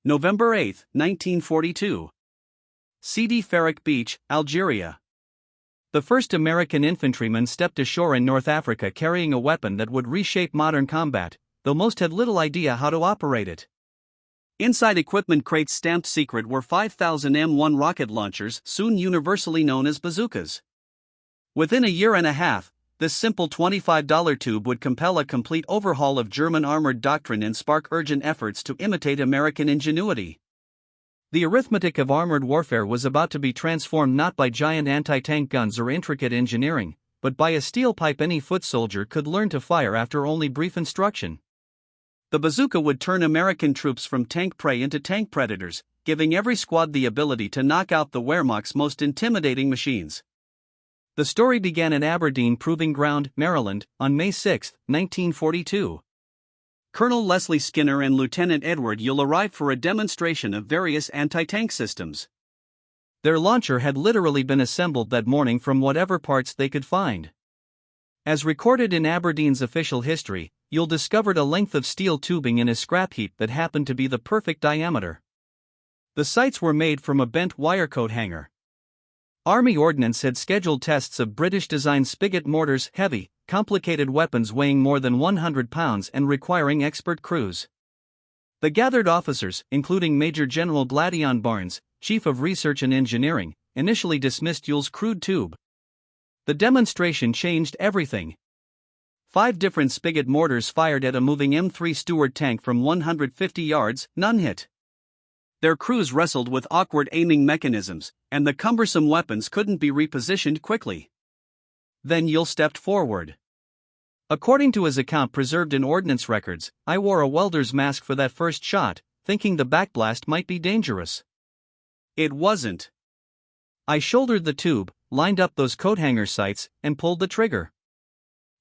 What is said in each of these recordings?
November 8, 1942. Sidi Farak Beach, Algeria. The first American infantryman stepped ashore in North Africa carrying a weapon that would reshape modern combat, though most had little idea how to operate it. Inside equipment crates stamped secret were 5,000 M1 rocket launchers, soon universally known as bazookas. Within a year and a half, this simple $25 tube would compel a complete overhaul of German armored doctrine and spark urgent efforts to imitate American ingenuity. The arithmetic of armored warfare was about to be transformed not by giant anti-tank guns or intricate engineering, but by a steel pipe any foot soldier could learn to fire after only brief instruction. The bazooka would turn American troops from tank prey into tank predators, giving every squad the ability to knock out the Wehrmacht's most intimidating machines. The story began at Aberdeen Proving Ground, Maryland, on May 6, 1942. Colonel Leslie Skinner and Lieutenant Edward Yule arrived for a demonstration of various anti-tank systems. Their launcher had literally been assembled that morning from whatever parts they could find. As recorded in Aberdeen's official history, Yule discovered a length of steel tubing in a scrap heap that happened to be the perfect diameter. The sights were made from a bent wire coat hanger. Army Ordnance had scheduled tests of British-designed spigot mortars, heavy, complicated weapons weighing more than 100 pounds and requiring expert crews. The gathered officers, including Major General Gladion Barnes, Chief of Research and Engineering, initially dismissed Yule's crude tube. The demonstration changed everything. 5 different spigot mortars fired at a moving M3 Stewart tank from 150 yards, none hit. Their crews wrestled with awkward aiming mechanisms, and the cumbersome weapons couldn't be repositioned quickly. Then Yule stepped forward. According to his account preserved in ordnance records, "I wore a welder's mask for that first shot, thinking the backblast might be dangerous. It wasn't. I shouldered the tube, lined up those coat hanger sights, and pulled the trigger.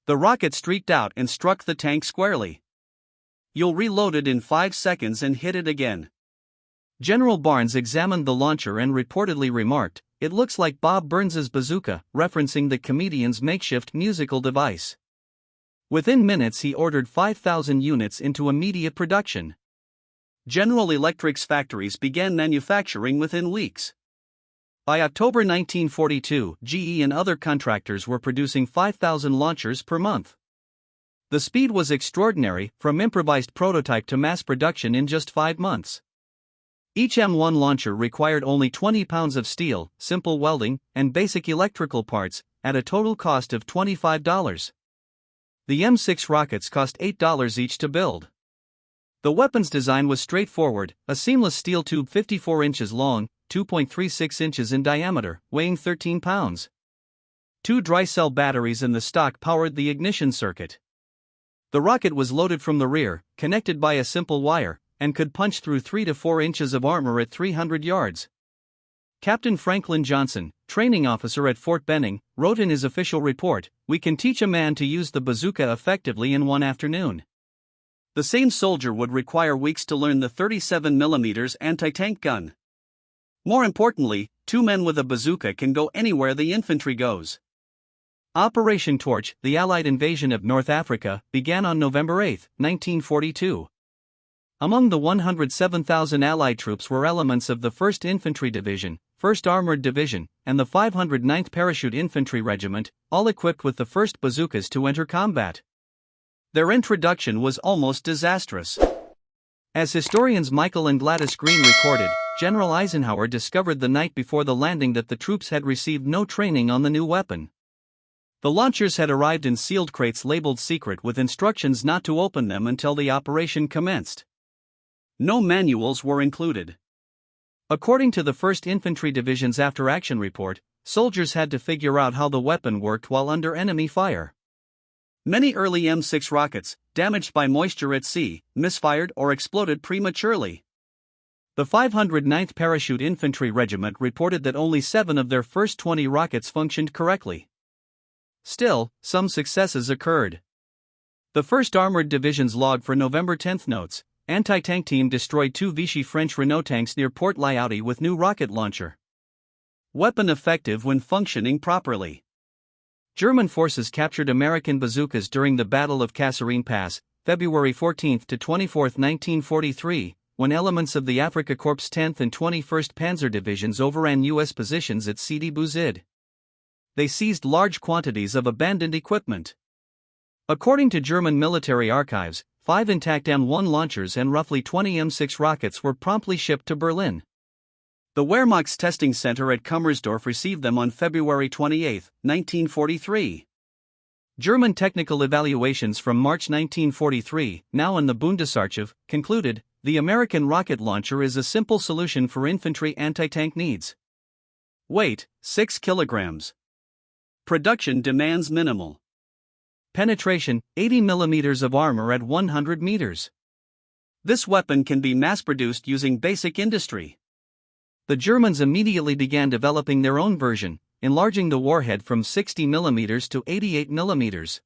The rocket streaked out and struck the tank squarely. Yule reloaded in 5 seconds and hit it again." General Barnes examined the launcher and reportedly remarked, "It looks like Bob Burns's bazooka," referencing the comedian's makeshift musical device. Within minutes he ordered 5,000 units into immediate production. General Electric's factories began manufacturing within weeks. By October 1942, GE and other contractors were producing 5,000 launchers per month. The speed was extraordinary, from improvised prototype to mass production in just 5 months. Each M1 launcher required only 20 pounds of steel, simple welding, and basic electrical parts, at a total cost of $25. The M6 rockets cost $8 each to build. The weapon's design was straightforward, a seamless steel tube 54 inches long, 2.36 inches in diameter, weighing 13 pounds. 2 dry cell batteries in the stock powered the ignition circuit. The rocket was loaded from the rear, connected by a simple wire, and could punch through 3 to 4 inches of armor at 300 yards. Captain Franklin Johnson, training officer at Fort Benning, wrote in his official report, "We can teach a man to use the bazooka effectively in one afternoon." The same soldier would require weeks to learn the 37mm anti-tank gun. More importantly, 2 men with a bazooka can go anywhere the infantry goes. Operation Torch, the Allied invasion of North Africa, began on November 8, 1942. Among the 107,000 Allied troops were elements of the 1st Infantry Division, 1st Armored Division, and the 509th Parachute Infantry Regiment, all equipped with the first bazookas to enter combat. Their introduction was almost disastrous. As historians Michael and Gladys Green recorded, General Eisenhower discovered the night before the landing that the troops had received no training on the new weapon. The launchers had arrived in sealed crates labeled secret with instructions not to open them until the operation commenced. No manuals were included. According to the 1st Infantry Division's after-action report, soldiers had to figure out how the weapon worked while under enemy fire. Many early M6 rockets, damaged by moisture at sea, misfired or exploded prematurely. The 509th Parachute Infantry Regiment reported that only 7 of their first 20 rockets functioned correctly. Still, some successes occurred. The 1st Armored Division's log for November 10 notes, "Anti-tank team destroyed 2 Vichy French Renault tanks near Port Lyautey with new rocket launcher. Weapon effective when functioning properly." German forces captured American bazookas during the Battle of Kasserine Pass, February 14 to 24, 1943, when elements of the Afrika Korps 10th and 21st Panzer Divisions overran U.S. positions at Sidi Bouzid. They seized large quantities of abandoned equipment. According to German military archives, 5 intact M1 launchers and roughly 20 M6 rockets were promptly shipped to Berlin. The Wehrmacht's testing center at Kummersdorf received them on February 28, 1943. German technical evaluations from March 1943, now in the Bundesarchiv, concluded, the American rocket launcher is a simple solution for infantry anti-tank needs. Weight, 6 kilograms. Production demands minimal. Penetration, 80 millimeters of armor at 100 meters. This weapon can be mass-produced using basic industry. The Germans immediately began developing their own version, enlarging the warhead from 60 mm to 88 mm.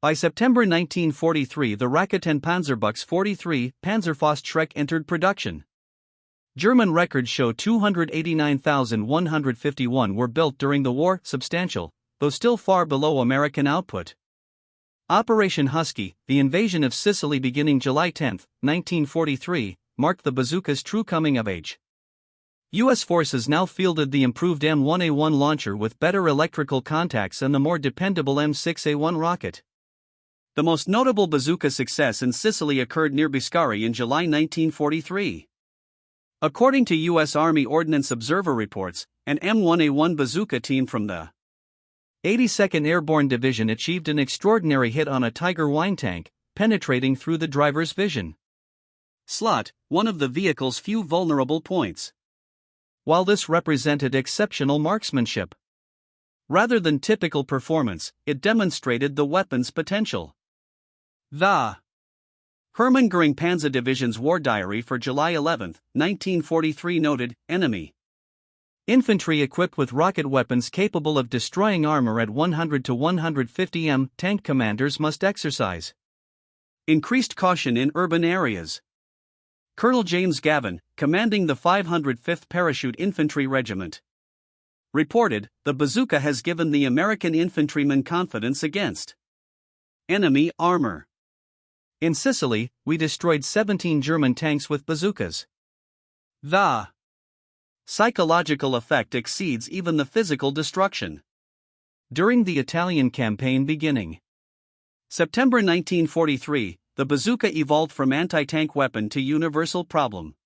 By September 1943, the Raketen Panzerbuchs 43 Panzerfaust Schreck entered production. German records show 289,151 were built during the war, substantial, though still far below American output. Operation Husky, the invasion of Sicily beginning July 10, 1943, marked the bazooka's true coming of age. U.S. forces now fielded the improved M1A1 launcher with better electrical contacts and the more dependable M6A1 rocket. The most notable bazooka success in Sicily occurred near Biscari in July 1943. According to U.S. Army Ordnance Observer reports, an M1A1 bazooka team from the 82nd Airborne Division achieved an extraordinary hit on a Tiger wine tank, penetrating through the driver's vision slot, one of the vehicle's few vulnerable points. While this represented exceptional marksmanship, rather than typical performance, it demonstrated the weapon's potential. The Hermann Göring Panzer Division's War Diary for July 11, 1943 noted, enemy infantry equipped with rocket weapons capable of destroying armor at 100 to 150 m. Tank commanders must exercise increased caution in urban areas. Colonel James Gavin, commanding the 505th Parachute Infantry Regiment, reported, the bazooka has given the American infantrymen confidence against enemy armor. In Sicily, we destroyed 17 German tanks with bazookas. The psychological effect exceeds even the physical destruction. During the Italian campaign beginning September 1943, the bazooka evolved from anti-tank weapon to universal problem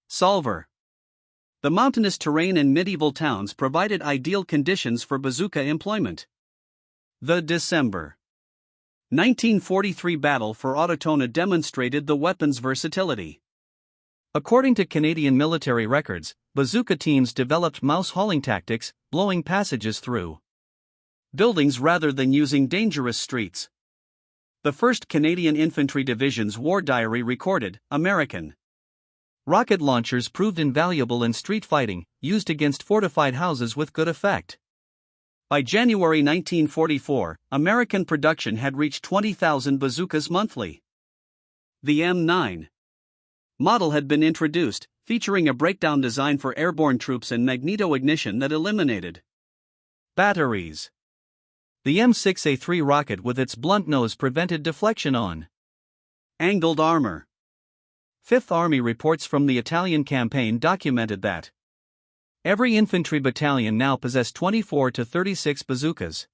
solver. The mountainous terrain in medieval towns provided ideal conditions for bazooka employment. The December 1943 battle for Autotona demonstrated the weapon's versatility. According to Canadian military records, bazooka teams developed mouse hauling tactics, blowing passages through buildings rather than using dangerous streets. The 1st Canadian Infantry Division's War Diary recorded, American rocket launchers proved invaluable in street fighting, used against fortified houses with good effect. By January 1944, American production had reached 20,000 bazookas monthly. The M9 model had been introduced, featuring a breakdown design for airborne troops and magneto-ignition that eliminated batteries. The M6A3 rocket with its blunt nose prevented deflection on angled armor. Fifth Army reports from the Italian campaign documented that every infantry battalion now possessed 24 to 36 bazookas.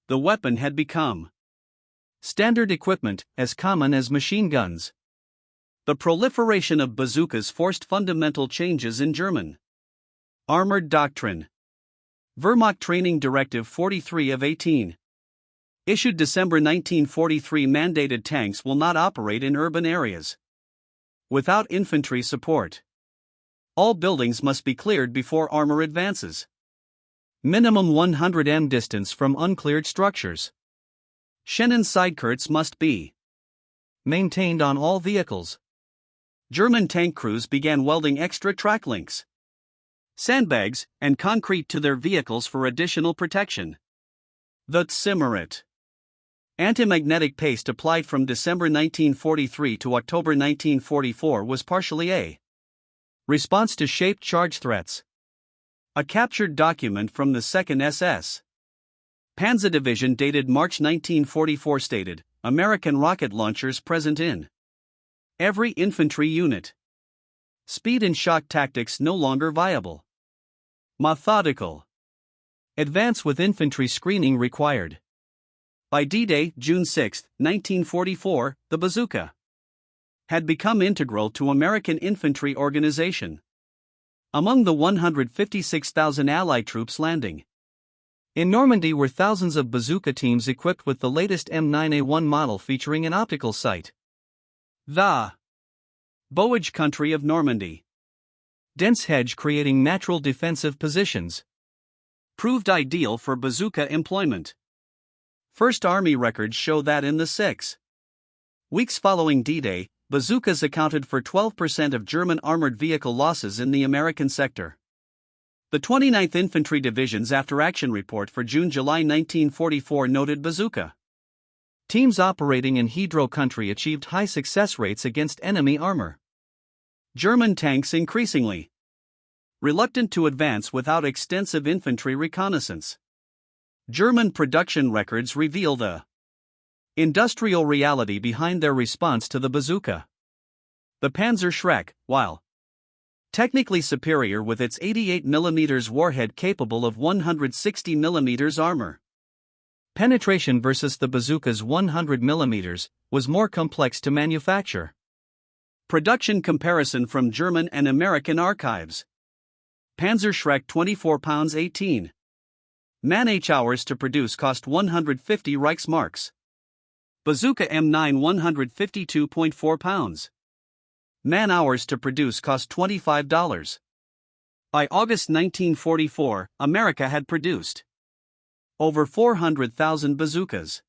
The weapon had become standard equipment, as common as machine guns. The proliferation of bazookas forced fundamental changes in German armored doctrine. Wehrmacht Training Directive 43 of 18, issued December 1943, mandated tanks will not operate in urban areas without infantry support. All buildings must be cleared before armor advances. Minimum 100 m distance from uncleared structures. Schienen sidekirts must be maintained on all vehicles. German tank crews began welding extra track links, sandbags, and concrete to their vehicles for additional protection. The Zimmerit anti-magnetic paste applied from December 1943 to October 1944 was partially a response to shaped charge threats. A captured document from the 2nd SS Panzer Division dated March 1944 stated, American rocket launchers present in Every infantry unit. Speed and shock tactics no longer viable. Methodical. Advance with infantry screening required. By D-Day, June 6, 1944, the bazooka had become integral to American infantry organization. Among the 156,000 Allied troops landing in Normandy were thousands of bazooka teams equipped with the latest M9A1 model featuring an optical sight. The bowage country of Normandy. Dense hedge creating natural defensive positions. Proved ideal for bazooka employment. First Army records show that in the 6 weeks following D-Day, bazookas accounted for 12% of German armored vehicle losses in the American sector. The 29th Infantry Division's after-action report for June-July 1944 noted bazooka teams operating in hedgerow country achieved high success rates against enemy armor. German tanks increasingly reluctant to advance without extensive infantry reconnaissance. German production records reveal the industrial reality behind their response to the bazooka. The Panzer Schreck, while technically superior with its 88mm warhead capable of 160mm armor, penetration versus the bazooka's 100mm was more complex to manufacture. Production comparison from German and American archives. Panzer Schreck 24 pounds 18. Man-H hours to produce cost 150 Reichsmarks. Bazooka M9 152.4 pounds. Man-hours to produce cost $25. By August 1944, America had produced over 400,000 bazookas.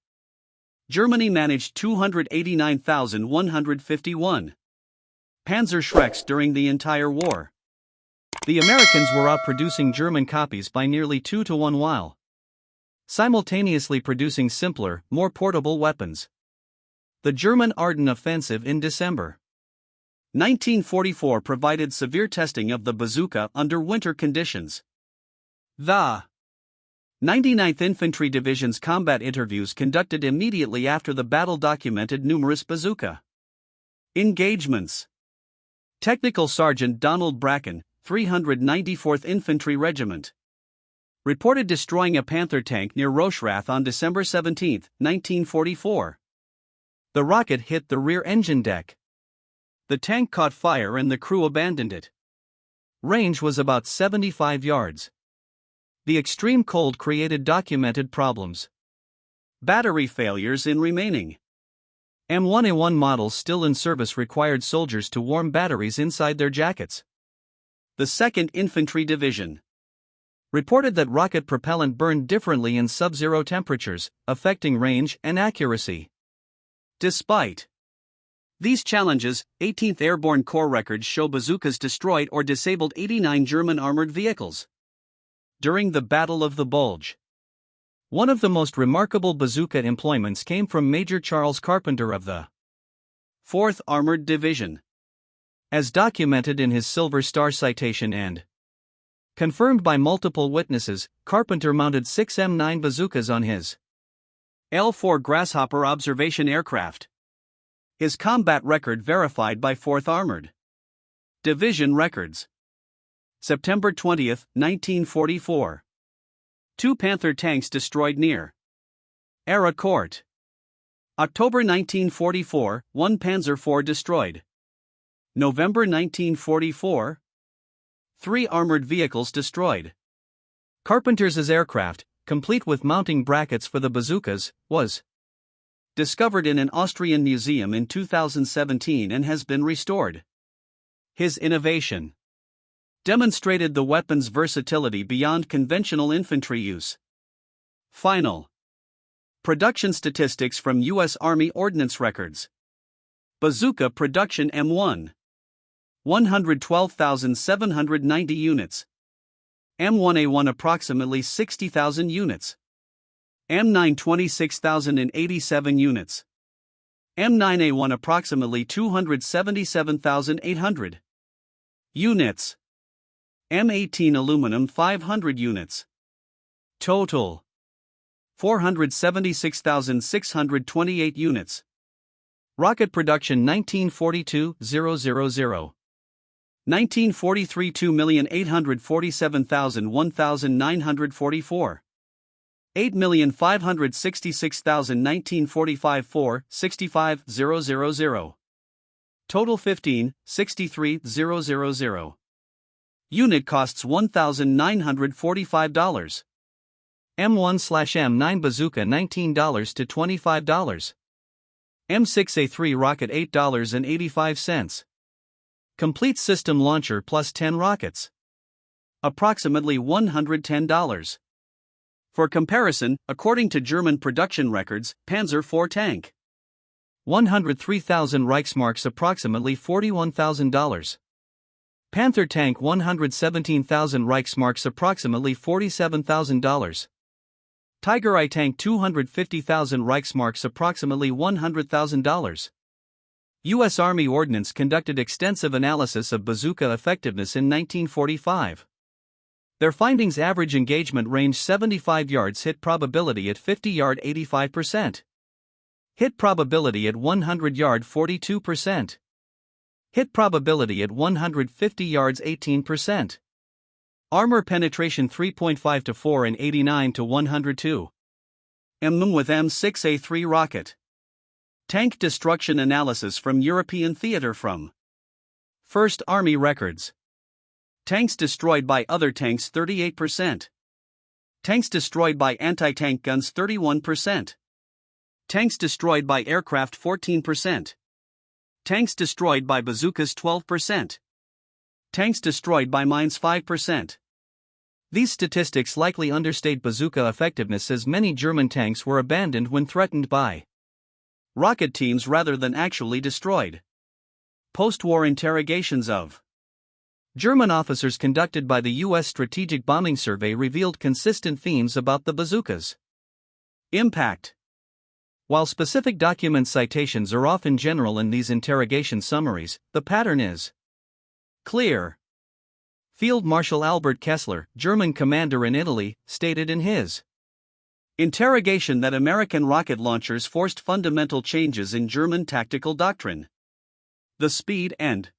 Germany managed 289,151 Panzer Schrecks during the entire war. The Americans were outproducing German copies by nearly 2 to 1 while simultaneously producing simpler, more portable weapons. The German Ardennes offensive in December 1944 provided severe testing of the bazooka under winter conditions. The 99th Infantry Division's combat interviews conducted immediately after the battle documented numerous bazooka engagements. Technical Sergeant Donald Bracken, 394th Infantry Regiment, reported destroying a Panther tank near Rocherath on December 17, 1944. The rocket hit the rear engine deck. The tank caught fire and the crew abandoned it. Range was about 75 yards. The extreme cold created documented problems. Battery failures in remaining M1A1 models still in service required soldiers to warm batteries inside their jackets. The 2nd Infantry Division reported that rocket propellant burned differently in sub-zero temperatures, affecting range and accuracy. Despite these challenges, 18th Airborne Corps records show bazookas destroyed or disabled 89 German armored vehicles during the Battle of the Bulge. One of the most remarkable bazooka employments came from Major Charles Carpenter of the 4th Armored Division. As documented in his Silver Star citation and confirmed by multiple witnesses, Carpenter mounted 6 M9 bazookas on his L-4 Grasshopper observation aircraft. His combat record verified by 4th Armored Division records. September 20, 1944. 2 Panther tanks destroyed near Aracourt. October 1944, 1 Panzer IV destroyed. November 1944, 3 armored vehicles destroyed. Carpenter's aircraft, complete with mounting brackets for the bazookas, was discovered in an Austrian museum in 2017 and has been restored. His innovation demonstrated the weapon's versatility beyond conventional infantry use. Final production statistics from U.S. Army Ordnance records. Bazooka production M1 112,790 units. M1A1 approximately 60,000 units. M9 26,087 units. M9A1 approximately 277,800 units. M18 aluminum 500 units. Total 476,628 units. Rocket production 1942 000. 1943 2,847,000 8,566,000 1945 4 65 000. Total 15 63 000. Unit costs $1,945. M1/M9 Bazooka $19 to $25. M6A3 rocket $8.85. Complete system launcher plus 10 rockets. Approximately $110. For comparison, according to German production records, Panzer IV tank 103,000 Reichsmarks approximately $41,000. Panther tank 117,000 Reichsmarks approximately $47,000. Tiger I tank 250,000 Reichsmarks approximately $100,000. U.S. Army Ordnance conducted extensive analysis of bazooka effectiveness in 1945. Their findings: average engagement range 75 yards, hit probability at 50 yard 85%. Hit probability at 100 yard 42%. Hit probability at 150 yards 18%. Armor penetration 3.5 to 4 and 89 to 102. M1 with M6A3 rocket. Tank destruction analysis from European theater from First Army records. Tanks destroyed by other tanks 38%. Tanks destroyed by anti-tank guns 31%. Tanks destroyed by aircraft 14%. Tanks destroyed by bazookas 12%. Tanks destroyed by mines 5%. These statistics likely understate bazooka effectiveness, as many German tanks were abandoned when threatened by rocket teams rather than actually destroyed. Post-war interrogations of German officers conducted by the U.S. Strategic Bombing Survey revealed consistent themes about the bazooka's impact. While specific document citations are often general in these interrogation summaries, the pattern is clear. Field Marshal Albert Kessler, German commander in Italy, stated in his interrogation that American rocket launchers forced fundamental changes in German tactical doctrine. The speed and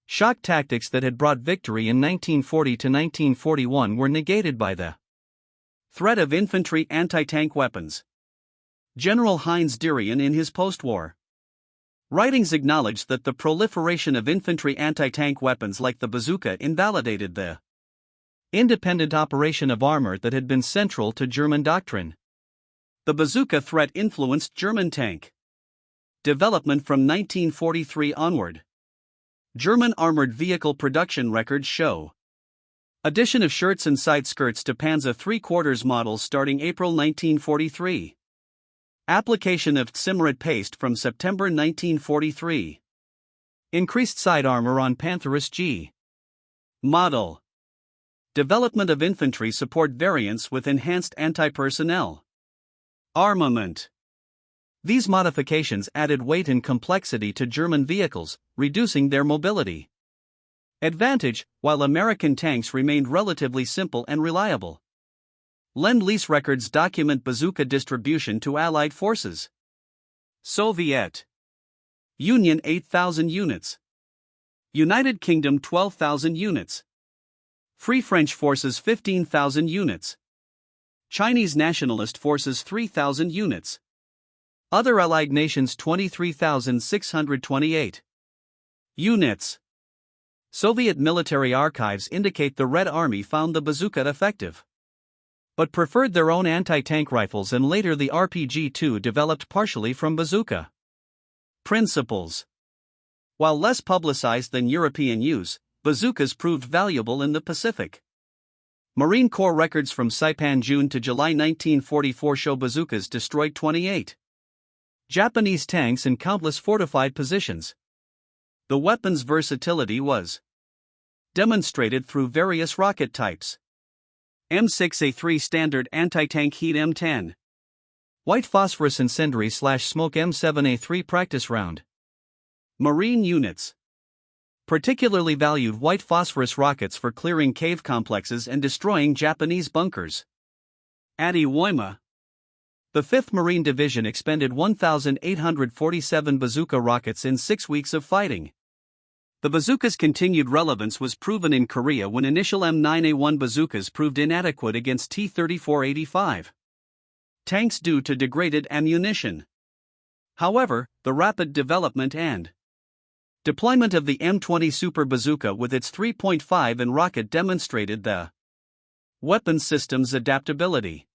shock tactics that had brought victory in 1940 to 1941 were negated by the threat of infantry anti-tank weapons. General Heinz Derian in his post-war writings acknowledged that the proliferation of infantry anti-tank weapons like the bazooka invalidated the independent operation of armor that had been central to German doctrine. The bazooka threat influenced German tank development from 1943 onward. German armored vehicle production records show addition of shirts and side skirts to Panzer III models starting April 1943. Application of Zimmerit paste from September 1943. Increased side armor on Pantherus G model. Development of infantry support variants with enhanced anti-personnel armament. These modifications added weight and complexity to German vehicles, reducing their mobility advantage, while American tanks remained relatively simple and reliable. Lend-Lease records document bazooka distribution to Allied forces. Soviet Union 8,000 units. United Kingdom 12,000 units. Free French forces 15,000 units. Chinese nationalist forces 3,000 units. Other Allied nations 23,628 units. Soviet military archives indicate the Red Army found the bazooka effective, but preferred their own anti-tank rifles, and later the RPG-2 developed partially from bazooka principles. While less publicized than European use, bazookas proved valuable in the Pacific. Marine Corps records from Saipan June to July 1944 show bazookas destroyed 28 Japanese tanks and countless fortified positions. The weapon's versatility was demonstrated through various rocket types. M6A3 Standard Anti-Tank Heat M10. White Phosphorus Incendiary/Smoke M7A3 Practice Round. Marine units particularly valued white phosphorus rockets for clearing cave complexes and destroying Japanese bunkers. Adi Woima. The 5th Marine Division expended 1,847 bazooka rockets in 6 weeks of fighting. The bazooka's continued relevance was proven in Korea when initial M1 bazookas proved inadequate against T-34-85 tanks due to degraded ammunition. However, the rapid development and deployment of the M20 Super Bazooka with its 3.5 and rocket demonstrated the weapon system's adaptability.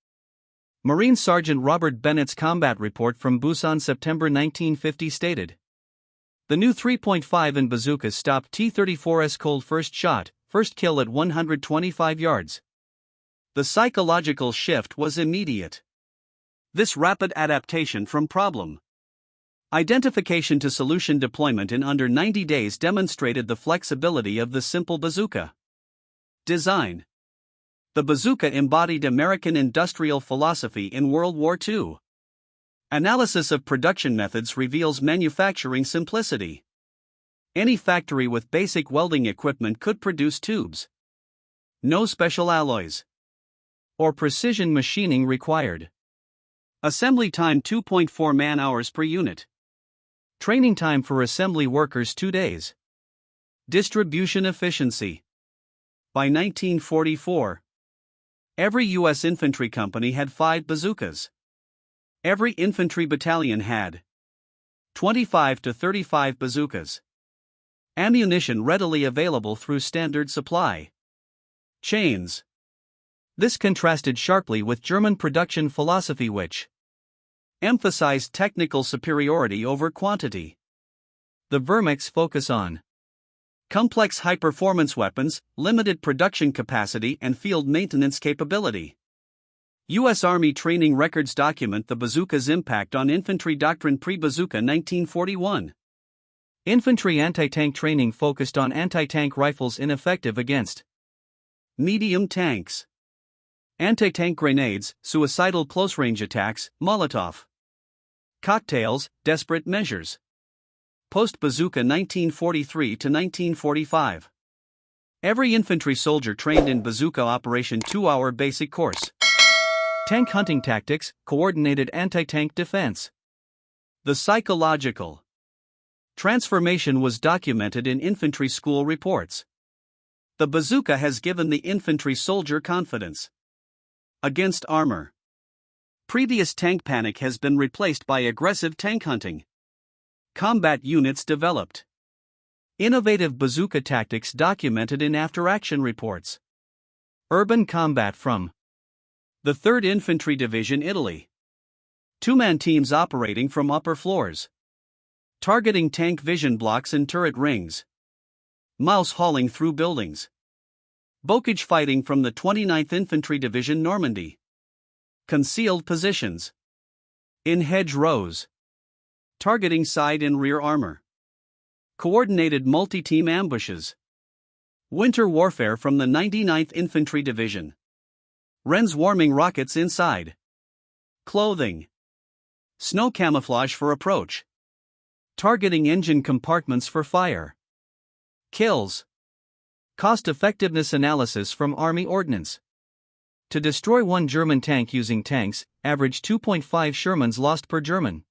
Marine Sergeant Robert Bennett's combat report from Busan, September 1950 stated, "The new 3.5 and bazookas stopped T-34's cold first shot, first kill at 125 yards. The psychological shift was immediate. This rapid adaptation from problem identification to solution deployment in under 90 days demonstrated the flexibility of the simple bazooka design. The bazooka embodied American industrial philosophy in World War II. Analysis of production methods reveals manufacturing simplicity. Any factory with basic welding equipment could produce tubes. No special alloys or precision machining required. Assembly time 2.4 man-hours per unit. Training time for assembly workers 2 days. Distribution efficiency. By 1944, every U.S. infantry company had 5 bazookas. Every infantry battalion had 25 to 35 bazookas. Ammunition readily available through standard supply chains. This contrasted sharply with German production philosophy, which emphasized technical superiority over quantity. The Wehrmacht's focus on complex high-performance weapons, limited production capacity and field maintenance capability. U.S. Army training records document the bazooka's impact on infantry doctrine pre-bazooka 1941. Infantry anti-tank training focused on anti-tank rifles ineffective against medium tanks, anti-tank grenades, suicidal close-range attacks, Molotov cocktails, desperate measures. Post-bazooka 1943 to 1945. Every infantry soldier trained in bazooka operation 2-hour basic course. Tank hunting tactics, coordinated anti-tank defense. The psychological transformation was documented in infantry school reports. The bazooka has given the infantry soldier confidence against armor. Previous tank panic has been replaced by aggressive tank hunting. Combat units developed innovative bazooka tactics documented in after-action reports. Urban combat from the 3rd Infantry Division, Italy. 2-man teams operating from upper floors. Targeting tank vision blocks and turret rings. Mouse hauling through buildings. Bocage fighting from the 29th Infantry Division, Normandy. Concealed positions in hedgerows. Targeting side and rear armor. Coordinated multi-team ambushes. Winter warfare from the 99th Infantry Division. Wrens warming rockets inside. Clothing. Snow camouflage for approach. Targeting engine compartments for fire. Kills. Cost-effectiveness analysis from Army Ordnance. To destroy 1 German tank using tanks, average 2.5 Shermans lost per German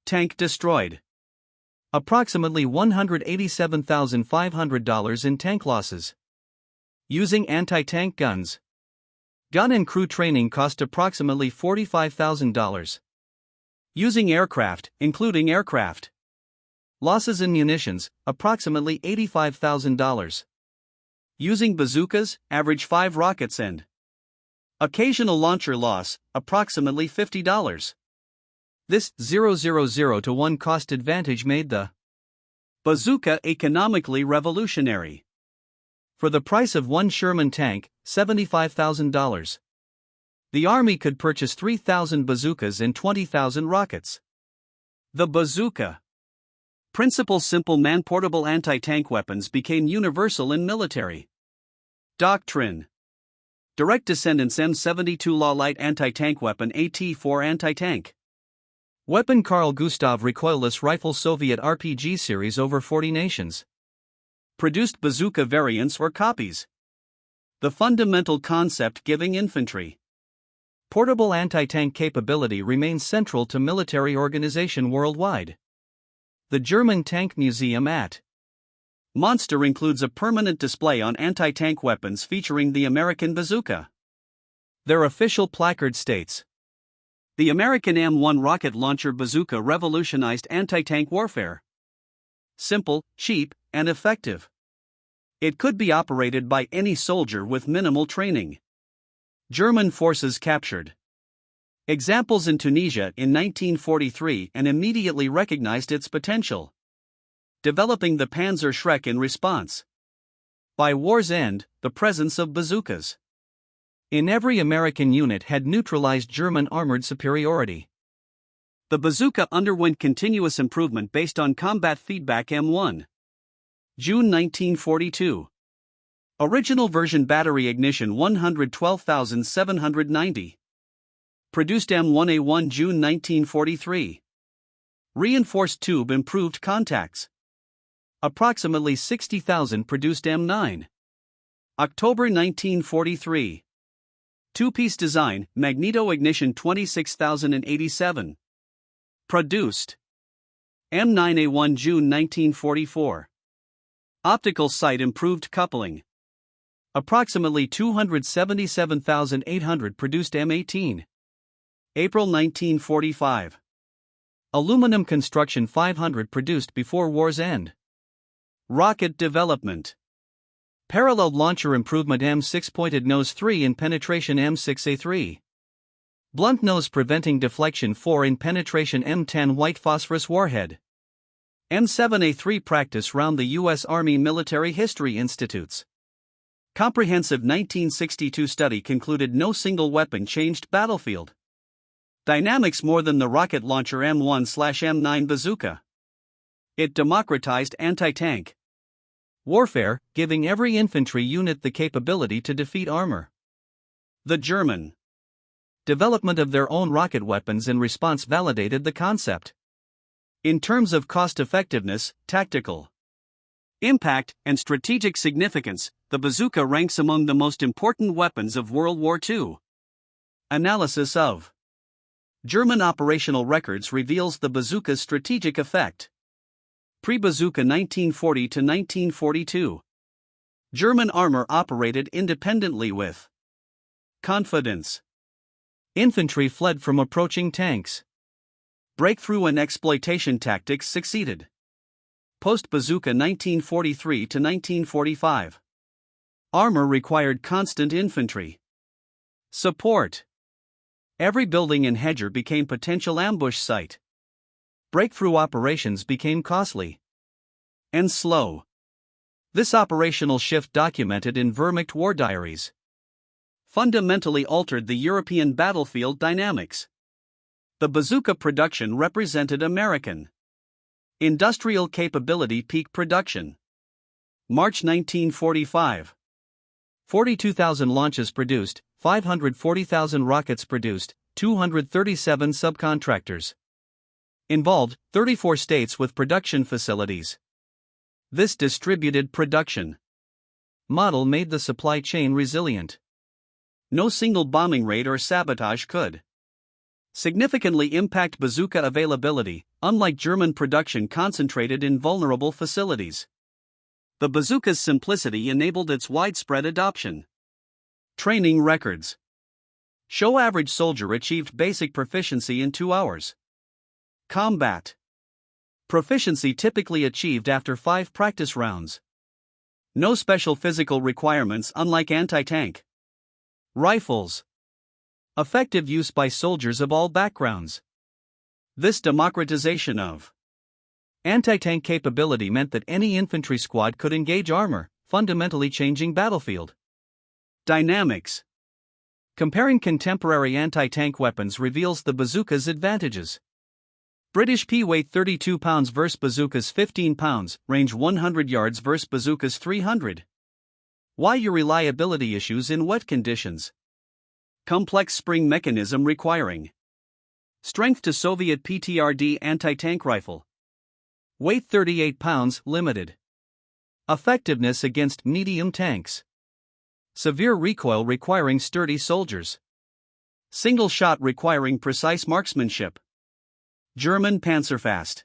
tank destroyed. Approximately $187,500 in tank losses. Using anti-tank guns. Gun and crew training cost approximately $45,000. Using aircraft, including aircraft losses in munitions, approximately $85,000. Using bazookas, average 5 rockets and occasional launcher loss, approximately $50. This 0.000 to 1 cost advantage made the bazooka economically revolutionary. For the price of 1 Sherman tank, $75,000. The Army could purchase 3,000 bazookas and 20,000 rockets. The bazooka principle simple man-portable anti-tank weapons became universal in military doctrine. Direct descendants M72 Law light anti-tank weapon AT-4 anti-tank weapon Carl Gustav recoilless rifle Soviet RPG series over 40 nations. Produced bazooka variants or copies. The fundamental concept giving infantry Portable anti-tank capability remains central to military organization worldwide. The German Tank Museum at Monster includes a permanent display on anti-tank weapons featuring the American Bazooka. Their official placard states, "The American M1 rocket launcher bazooka revolutionized anti-tank warfare. Simple, cheap, and effective. It could be operated by any soldier with minimal training." German forces captured examples in Tunisia in 1943 and immediately recognized its potential, developing the Panzer Schreck in response. By war's end, the presence of bazookas in every American unit had neutralized German armored superiority. The bazooka underwent continuous improvement based on combat feedback. M1. June 1942. Original version battery ignition 112,790. Produced M1A1 June 1943. Reinforced tube improved contacts. Approximately 60,000 produced M9. October 1943. Two-piece design, magneto ignition 26,087. Produced M9A1 June 1944. Optical sight improved coupling. Approximately 277,800 produced M18. April 1945. Aluminum construction 500 produced before war's end. Rocket development. Parallel launcher improvement M6 pointed nose 3 in penetration M6A3. Blunt nose preventing deflection 4 in penetration M10 white phosphorus warhead. M7A3 practice round the U.S. Army Military History Institutes. Comprehensive 1962 study concluded no single weapon changed battlefield dynamics more than the rocket launcher M1/M9 bazooka. It democratized anti-tank warfare, giving every infantry unit the capability to defeat armor. The German development of their own rocket weapons in response validated the concept. In terms of cost-effectiveness, tactical impact, and strategic significance, the bazooka ranks among the most important weapons of World War II. Analysis of German operational records reveals the bazooka's strategic effect. Pre-bazooka 1940 to 1942. German armor operated independently with confidence. Infantry fled from approaching tanks. Breakthrough and exploitation tactics succeeded. Post-bazooka 1943 to 1945. Armor required constant infantry support. Every building and hedger became potential ambush site. Breakthrough operations became costly and slow. This operational shift, documented in Wehrmacht war diaries, fundamentally altered the European battlefield dynamics. The bazooka production represented American industrial capability peak production. March 1945. 42,000 launches produced, 540,000 rockets produced, 237 subcontractors involved, 34 states with production facilities. This distributed production model made the supply chain resilient. No single bombing raid or sabotage could significantly impact bazooka availability, unlike German production concentrated in vulnerable facilities. The bazooka's simplicity enabled its widespread adoption. Training records show average soldier achieved basic proficiency in 2 hours. Combat proficiency typically achieved after 5 practice rounds. No special physical requirements, unlike anti-tank rifles. Effective use by soldiers of all backgrounds. This democratization of anti-tank capability meant that any infantry squad could engage armor, fundamentally changing battlefield dynamics. Comparing contemporary anti-tank weapons reveals the bazooka's advantages. British P weight 32 pounds vs bazookas 15 pounds, range 100 yards vs bazookas 300. Why your reliability issues in wet conditions? Complex spring mechanism requiring strength to Soviet PTRD anti-tank rifle. Weight 38 pounds, limited. Effectiveness against medium tanks. Severe recoil requiring sturdy soldiers. Single shot requiring precise marksmanship. German Panzerfaust.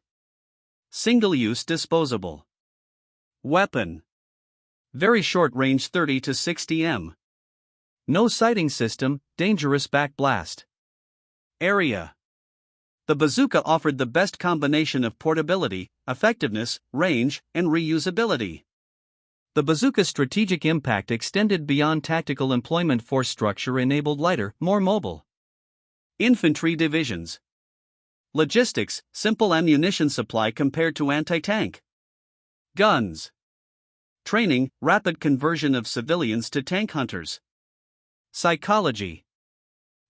Single-use disposable. Weapon. Very short range 30 to 60 m. No sighting system, dangerous backblast. Area. The bazooka offered the best combination of portability, effectiveness, range, and reusability. The bazooka's strategic impact extended beyond tactical employment. Force structure enabled lighter, more mobile infantry divisions. Logistics, simple ammunition supply compared to anti-tank guns. Training, rapid conversion of civilians to tank hunters. Psychology.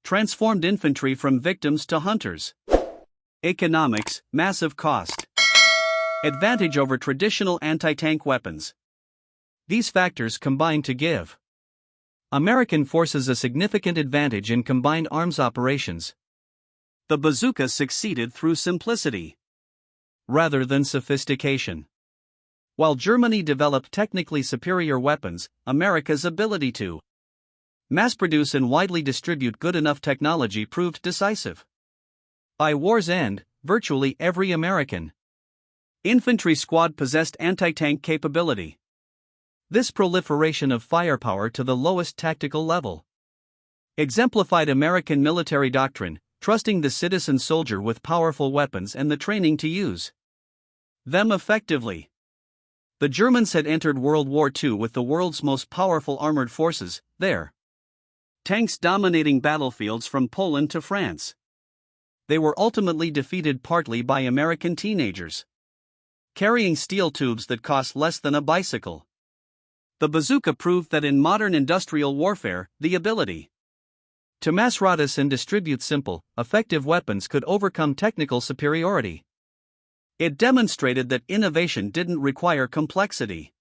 Transformed infantry from victims to hunters. Economics, massive cost. Advantage over traditional anti-tank weapons. These factors combine to give American forces a significant advantage in combined arms operations. The bazooka succeeded through simplicity rather than sophistication. While Germany developed technically superior weapons, America's ability to mass-produce and widely distribute good enough technology proved decisive. By war's end, virtually every American infantry squad possessed anti-tank capability. This proliferation of firepower to the lowest tactical level exemplified American military doctrine, trusting the citizen soldier with powerful weapons and the training to use them effectively. The Germans had entered World War II with the world's most powerful armored forces, their tanks dominating battlefields from Poland to France. They were ultimately defeated partly by American teenagers carrying steel tubes that cost less than a bicycle. The bazooka proved that in modern industrial warfare, the ability to mass produce and distribute simple, effective weapons could overcome technical superiority. It demonstrated that innovation didn't require complexity.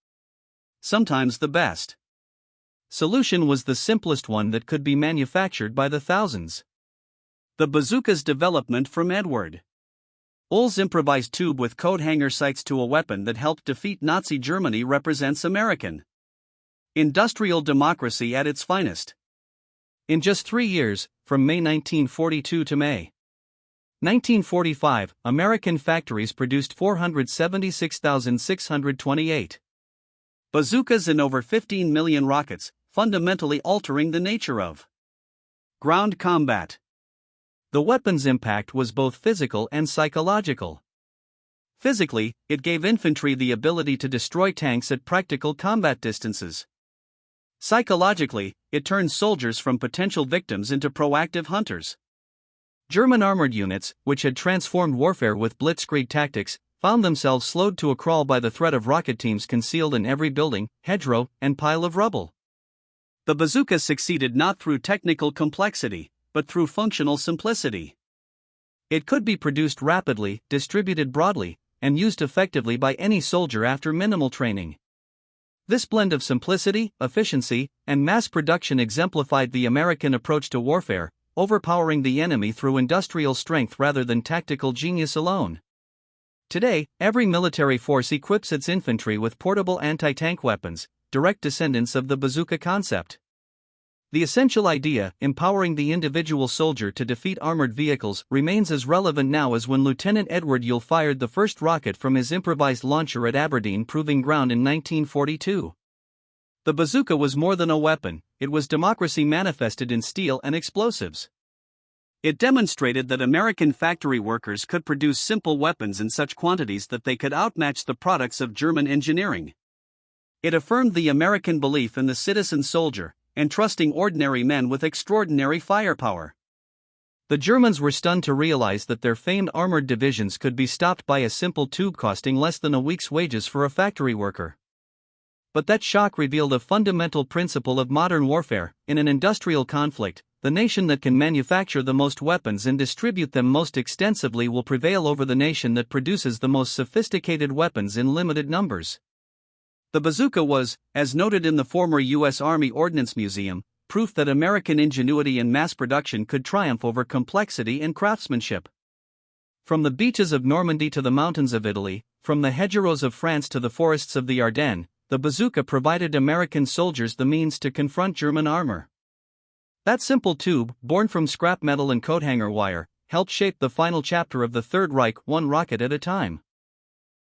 Sometimes the best solution was the simplest one that could be manufactured by the thousands. The bazooka's development from Edward Ull's improvised tube with coat hanger sights to a weapon that helped defeat Nazi Germany represents American industrial democracy at its finest. In just 3 years, from May 1942 to May 1945, American factories produced 476,628 bazookas and over 15 million rockets, fundamentally altering the nature of ground combat. The weapon's impact was both physical and psychological. Physically, it gave infantry the ability to destroy tanks at practical combat distances. Psychologically, it turned soldiers from potential victims into proactive hunters. German armored units, which had transformed warfare with blitzkrieg tactics, found themselves slowed to a crawl by the threat of rocket teams concealed in every building, hedgerow, and pile of rubble. The bazooka succeeded not through technical complexity, but through functional simplicity. It could be produced rapidly, distributed broadly, and used effectively by any soldier after minimal training. This blend of simplicity, efficiency, and mass production exemplified the American approach to warfare, overpowering the enemy through industrial strength rather than tactical genius alone. Today, every military force equips its infantry with portable anti-tank weapons, direct descendants of the bazooka concept. The essential idea, empowering the individual soldier to defeat armored vehicles, remains as relevant now as when Lieutenant Edward Ull fired the first rocket from his improvised launcher at Aberdeen Proving Ground in 1942. The bazooka was more than a weapon, it was democracy manifested in steel and explosives. It demonstrated that American factory workers could produce simple weapons in such quantities that they could outmatch the products of German engineering. It affirmed the American belief in the citizen soldier, entrusting ordinary men with extraordinary firepower. The Germans were stunned to realize that their famed armored divisions could be stopped by a simple tube costing less than a week's wages for a factory worker. But that shock revealed a fundamental principle of modern warfare: in an industrial conflict, the nation that can manufacture the most weapons and distribute them most extensively will prevail over the nation that produces the most sophisticated weapons in limited numbers. The bazooka was, as noted in the former U.S. Army Ordnance Museum, proof that American ingenuity and mass production could triumph over complexity and craftsmanship. From the beaches of Normandy to the mountains of Italy, from the hedgerows of France to the forests of the Ardennes, the bazooka provided American soldiers the means to confront German armor. That simple tube, born from scrap metal and coathanger wire, helped shape the final chapter of the Third Reich, one rocket at a time.